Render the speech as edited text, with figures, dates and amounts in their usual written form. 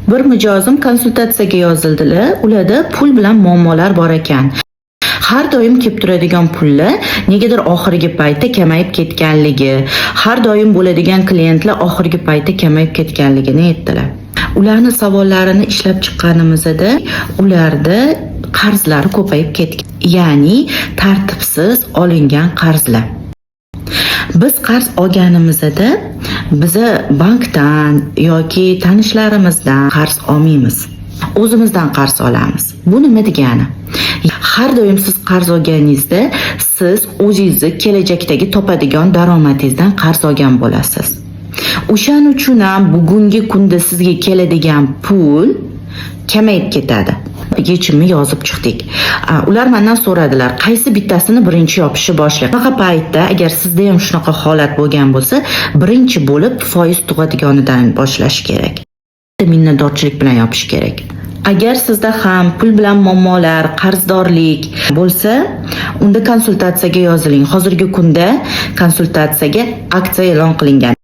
Bir mijozim konsultatsiyaga yozildilar. Ularda pul bilan muammolar bor ekan. Har doim kelib turadigan pullar negadir oxirgi paytda kamayib ketganligi, har doim bo'ladigan klientlar oxirgi paytda kamayib ketganligini aytdilar. Ularning savollarini ishlab chiqqanimizda ularda qarzlari ko'payib ketgan, ya'ni tartibsiz olingan qarzlar. Biz qarz olganimizda biza bankdan yoki tanishlarimizdan qarz olmaymiz. O'zimizdan qarz olamiz. Bu nima degani? Har doim siz qarz olganingizda siz o'zingizni kelajakdagi topadigan daromadingizdan qarz olgan bo'lasiz. O'shaning uchun ham bugungi kunda sizga keladigan pul kamayib ketadi. Yechimni yozib chiqdik. Ular mendan so'radilar, qaysi bittasini birinchi yopishni boshlayman. Bunaqa paytda agar sizda ham shunaqa holat bo'lgan bo'lsa, birinchi bo'lib foiz tug'adiganidan boshlash kerak. Minnatdorchilik bilan yopish kerak. Agar sizda ham pul bilan muammolar, qarzdorlik bo'lsa, unda konsultatsiyaga yoziling. Hozirgi kunda konsultatsiyaga aksiya e'lon qilingan.